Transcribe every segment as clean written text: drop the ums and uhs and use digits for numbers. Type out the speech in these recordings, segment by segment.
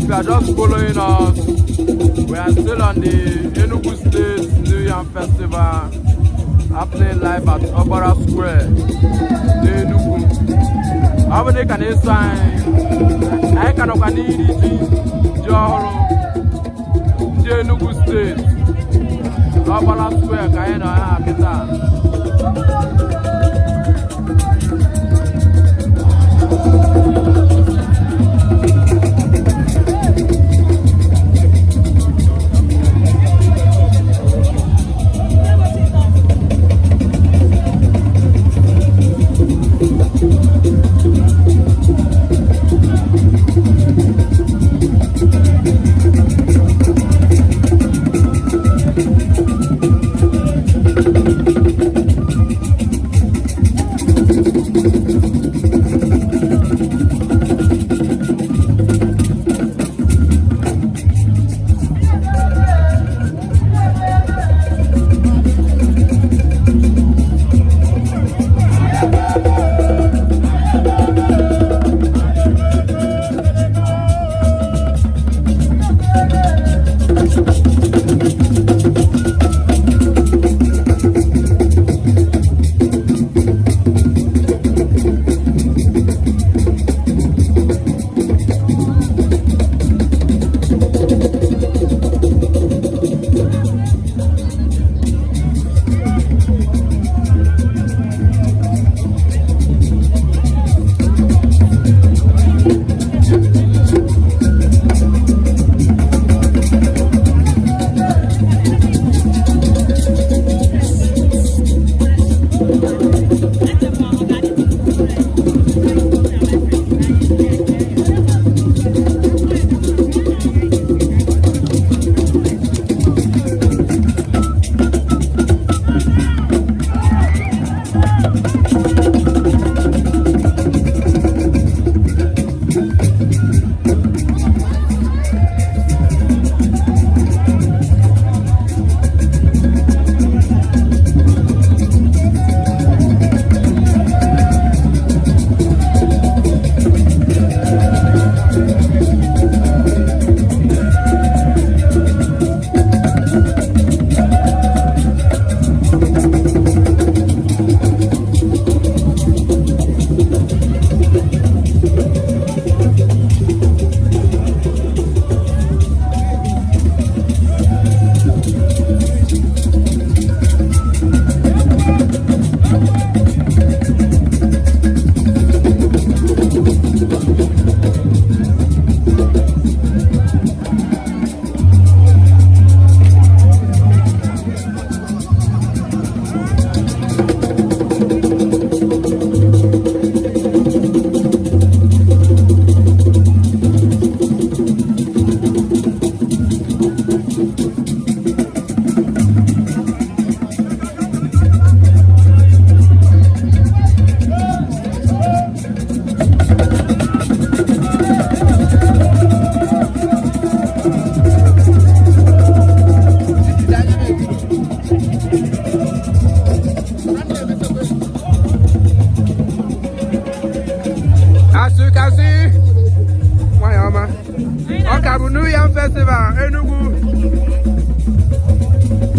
you are just following us, we are still on the Enugu State Yam Festival happening live at Okpara Square, Enugu. How many can you sign? I can the Enugu State Okpara Square kind of habitat. As you can see, New Yam Festival, Enugu.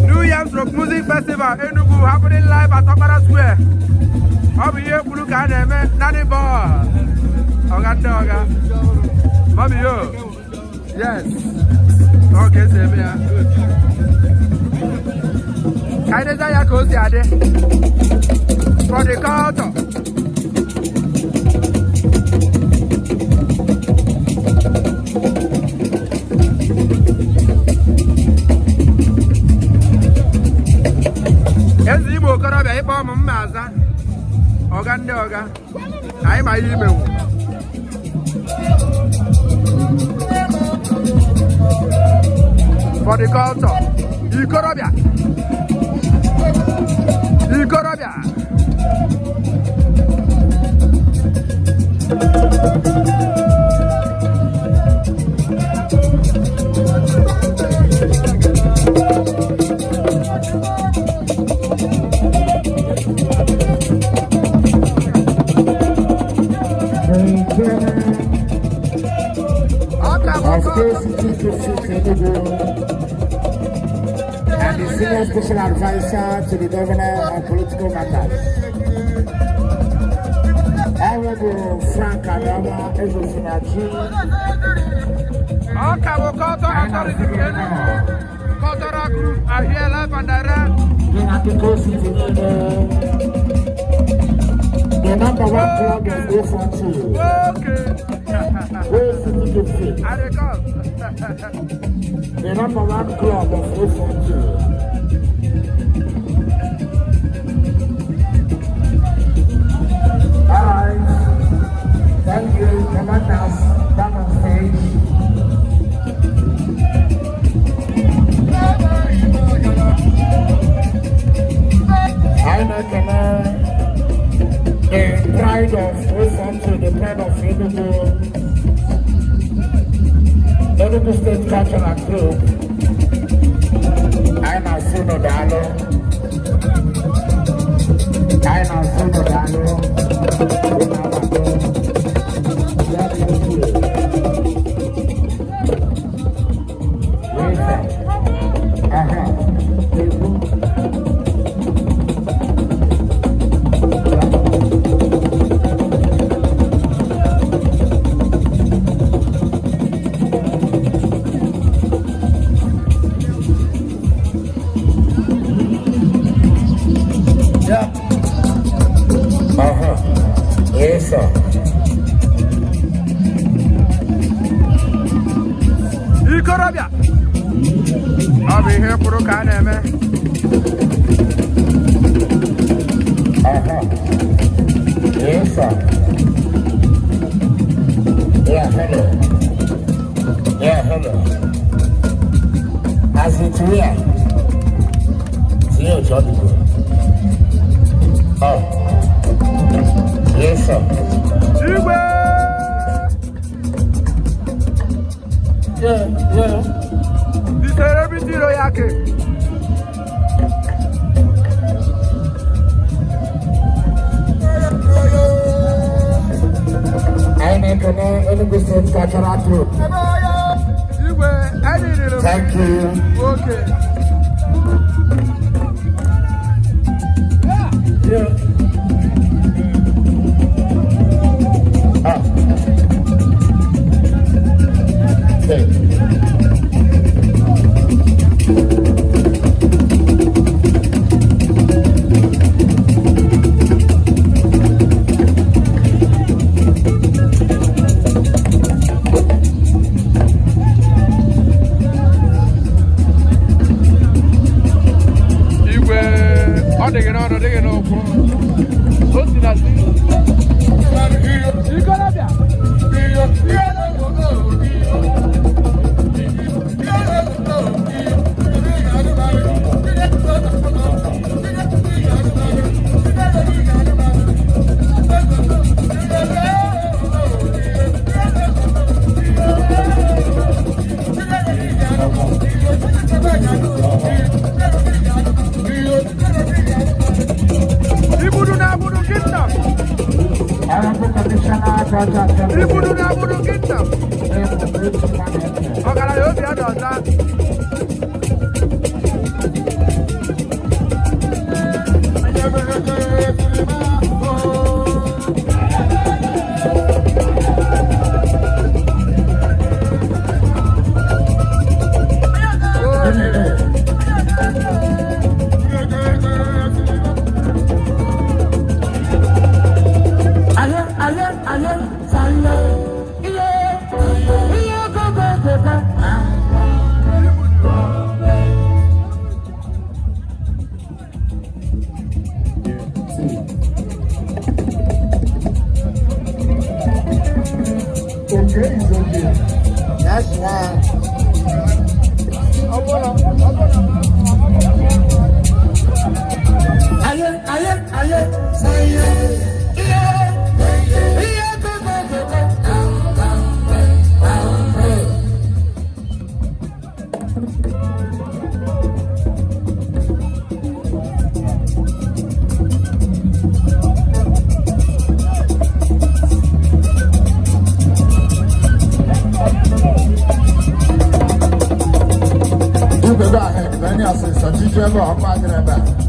New Yam Music Festival, Enugu, happening live at Okpara Square. Over here, look at them, Dame Barr. Oga. Mommy, yo. Yes. Okay, same here. Kind of a cozy idea for the culture. Igbo okorobịa ịkpọ ụmụ mma aza ọga ndị ọga anyị ma ihe imewu for the culture ikorobịa And the senior special advisor to the governor on political matters. Honorable Frank Adama Ezosinachi. Okay, we'll call to authority to Enugu. Cultural group are here live and direct. The number one club of O42. Okay. I recall. The number one club of O42. Alright. Thank you. Commanders, back on stage. I know the pride of O42, the pride of Enugu State Cultural Group. I know Suno Dalo. I know Suno Dalo. Yes, sir. Ikorobia. I'll be here for the kind of man. Yes, sir. Yeah, hello. Yeah, hello. As it's here. It's here, Johnny. Oh. Yes, sir. Igbo! Yeah. The celebrity Royake. I make an Enugu State Cultural Group. Igbo, I need it. Thank you. Okay. Yeah. never a father about.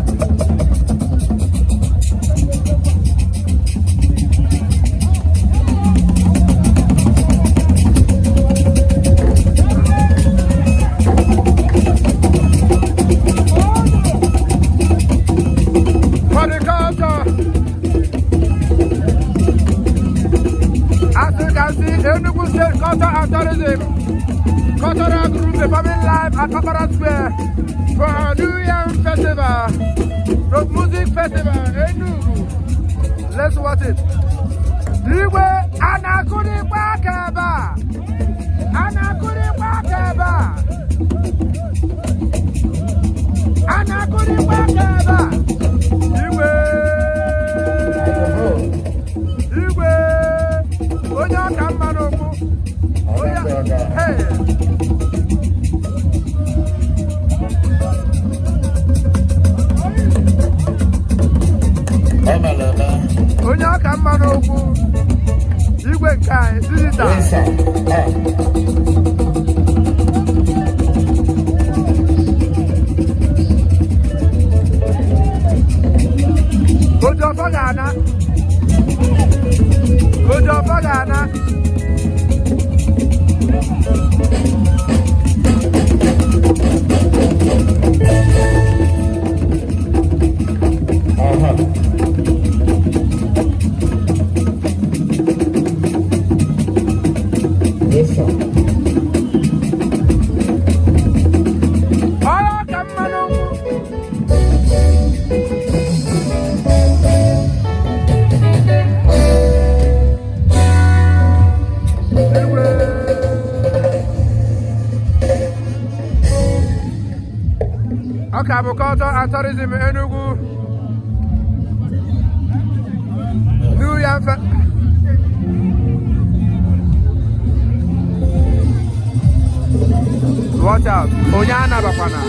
Enugu State Culture and Tourism Cultural Group is coming live at Okpara Square for our New Yam Festival, Rock Music Festival, Enugu. Let's watch it. Igwe anakuri kwakeba, anakuri kwakeba, anakuri kwakeba. Igwe, Igwe. Oya kamanoku. Oya. Hey. Oya kamanoku. Igwe kai, digital. Ojo fagana. Ojo fagana. Okay, Culture and Tourism Enugu New Yam Watch out, Onyana Bapana.